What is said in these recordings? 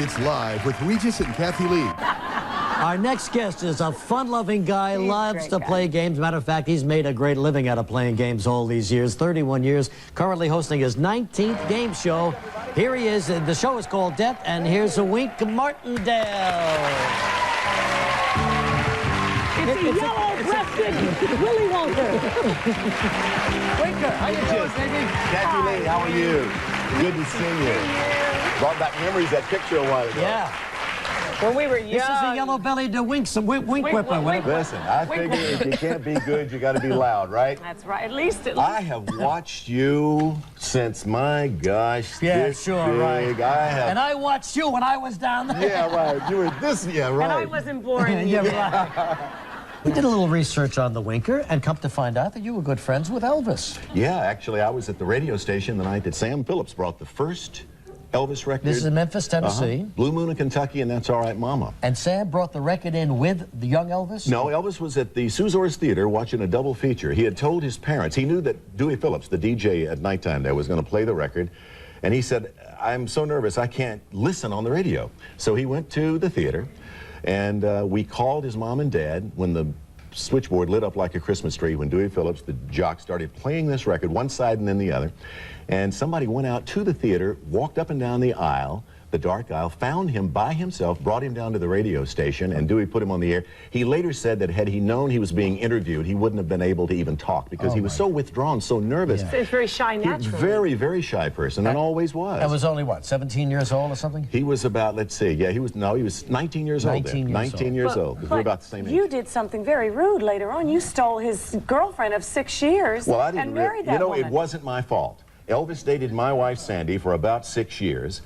It's Live with Regis and Kathie Lee. Our next guest is a fun-loving guy, loves to play games. Matter of fact, he's made a great living out of playing games all these years, 31 years, currently hosting his 19th game show. Here he is. The show is called Debt, and here's a Wink Martindale. It's a yellow-breasted Willy Wonka. Winker, how you doing, baby? Kathie Lee, how are you? Good to see you. Brought back memories of that picture a while ago. Yeah. When we were young. This is a yellow-bellied wink whipper. Listen, I figure if you can't be good, you got to be loud, right? That's right. At least. I have watched you since, my gosh, this sure, big. right. I have. And I watched you when I was down there. Yeah, right. You were this, yeah, right. And I wasn't born. Yeah, right. We did a little research on the Winker and come to find out that you were good friends with Elvis. Yeah, actually, I was at the radio station the night that Sam Phillips brought the first Elvis record. This is in Memphis, Tennessee. Blue Moon of Kentucky, and That's All Right, Mama. And Sam brought the record in with the young Elvis? No, Elvis was at the Suzors Theater watching a double feature. He had told his parents, he knew that Dewey Phillips, the DJ at nighttime there, was going to play the record. And he said, I'm so nervous I can't listen on the radio. So he went to the theater, and we called his mom and dad when the switchboard lit up like a Christmas tree when Dewey Phillips, the jock, started playing this record, one side and then the other. And somebody went out to the theater, walked up and down the aisle, the dark aisle, found him by himself, brought him down to the radio station, and Dewey put him on the air. He later said that had he known he was being interviewed, he wouldn't have been able to even talk because he was so withdrawn, so nervous. He's very shy naturally. Very, very shy person, and always was. I was only, what, 17 years old or something? He was about, let's see, yeah, he was 19 years old then. 19 years old. We're about the same age. You did something very rude later on. You stole his girlfriend of 6 years and married that woman. It wasn't my fault. Elvis dated my wife, Sandy, for about 6 years,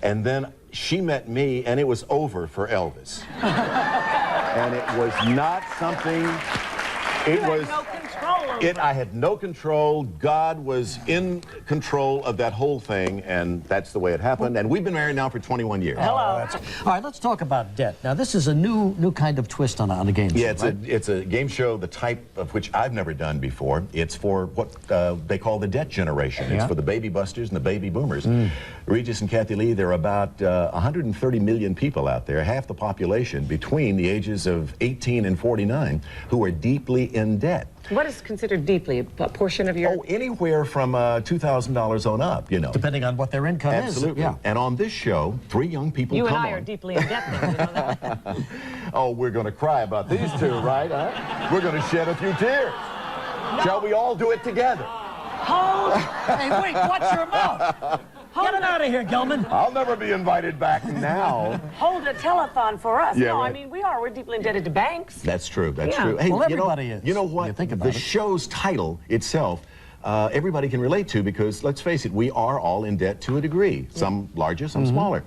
and then she met me, and it was over for Elvis. And it was not something... It was... No control over it. I had no control. God was in control of that whole thing, and that's the way it happened. And we've been married now for 21 years. Hello. All right, let's talk about Debt. Now, this is a new kind of twist on a game show, Yeah, right? it's a game show, the type of which I've never done before. It's for what they call the debt generation. It's for the baby busters and the baby boomers. Regis and Kathie Lee, there are about 130 million people out there, half the population between the ages of 18 and 49, who are deeply in debt. What is considered deeply? A portion of your... Oh, anywhere from $2,000 on up, you know. Depending on what their income is. Absolutely. Yeah. And on this show, three young people You come and on. I are deeply in debt now, you know that? Oh, we're going to cry about these two, right? Huh? We're going to shed a few tears. No. Shall we all do it together? Hold. Hey, wait, watch your mouth. Get it out of here, Gelman. I'll never be invited back now. Hold a telethon for us. Yeah, no, right. I mean, we're deeply indebted to banks. That's true. That's Yeah. true. Hey, Well, everybody is. You know what? You think about the it. show's title itself, everybody can relate to because, let's face it, we are all in debt to a degree. Some larger, some smaller.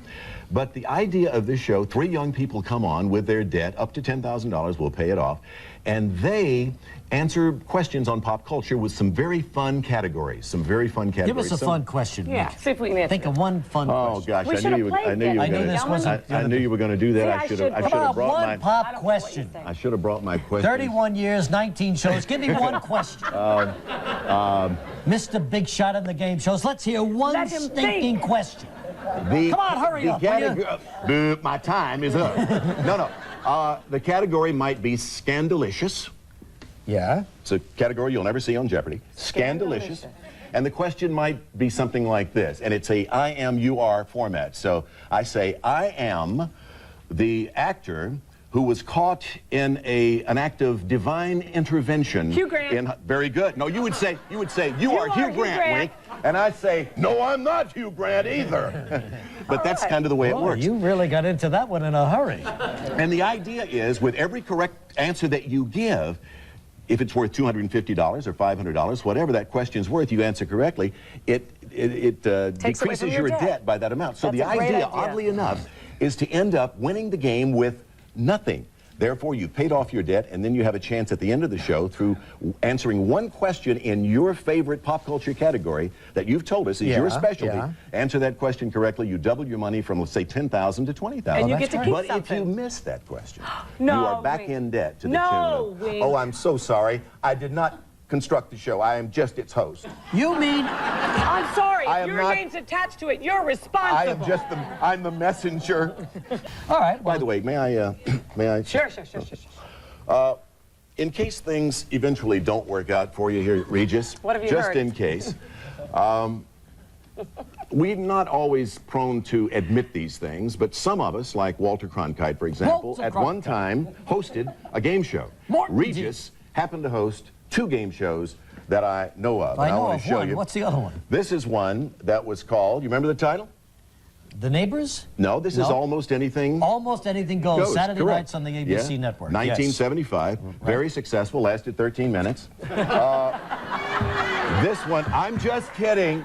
But the idea of this show, three young people come on with their debt, up to $10,000, we'll pay it off, and they answer questions on pop culture with some very fun categories. Give us a fun question. Yeah, Nick. see if we can answer Think of one fun Oh question. gosh, We I should knew have you were played going to. I knew you were going to do that. See, I should have How about brought one my. pop I don't care what you question? say. I should have brought my question. 31 years, 19 shows. Give me one question. Mr. Big Shot in the game shows. Let's hear one Let him stinking think. question. Come on, hurry up, will you? My time is up. No. The category might be scandalicious. Yeah. It's a category you'll never see on Jeopardy. Scandalicious. And the question might be something like this, and it's a I am, you are format. So I say, I am the actor who was caught in an act of divine intervention. Hugh Grant. Very good. No, you would say, you are Hugh Grant, Wink. And I say, no, I'm not Hugh Grant either. But that's kind of the way it works. You really got into that one in a hurry. And the idea is, with every correct answer that you give, if it's worth $250 or $500, whatever that question's worth, you answer correctly, it decreases your debt by that amount. So That's the a great idea. oddly enough, is to end up winning the game with nothing. Therefore, you've paid off your debt, and then you have a chance at the end of the show through answering one question in your favorite pop culture category that you've told us is your specialty. Answer that question correctly, you double your money from, let's say, $10,000 to $20,000. And you get to keep But something. if you miss that question, No, you are back Wink. in debt to the No, tune of, Wink. oh, I'm so sorry. I did not construct the show. I am just its host. You mean... I'm sorry. Your name's attached to it. You're responsible. I am just I'm the messenger. All right. By the way, may I? Sure. In case things eventually don't work out for you here, Regis. What have you just heard? in case. We're not always prone to admit these things, but some of us, like Walter Cronkite, for example, at one time hosted a game show. Regis happened to host 2 game shows that I know of. I know want of to show one. you. What's the other one? This is one that was called, you remember the title? The Neighbors? No, this is Almost Anything Almost Anything Goes. Saturday correct. nights on the ABC network. 1975. Yes. Very successful. Lasted 13 minutes. This one, I'm just kidding.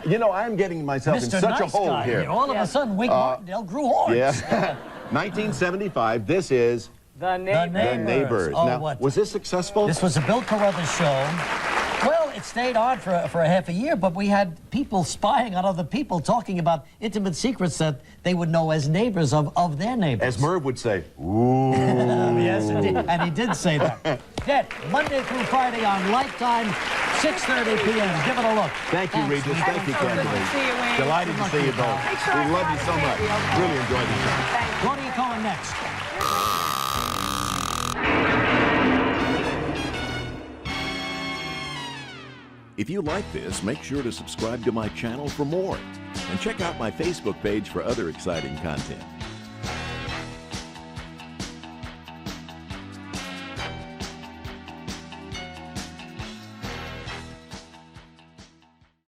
You know, I'm getting myself in such a hole here. All of a sudden, Wink Martindale grew horns. Yeah. 1975. This is The Neighbors. The Neighbors. Oh, now, what? was this successful? This was a Bill Carruthers show. Well, it stayed on for a half a year, but we had people spying on other people, talking about intimate secrets that they would know as neighbors of their neighbors. As Merv would say, ooh. Yes, indeed. And he did say that. Dead, Monday through Friday on Lifetime, 6:30 p.m. Give it a look. Thank you, Regis. Thank you, Kathie Lee. See you, Wayne. Delighted to see you both. We love you so much. Really enjoyed the show. Claudia Cohen next. If you like this, make sure to subscribe to my channel for more. And check out my Facebook page for other exciting content.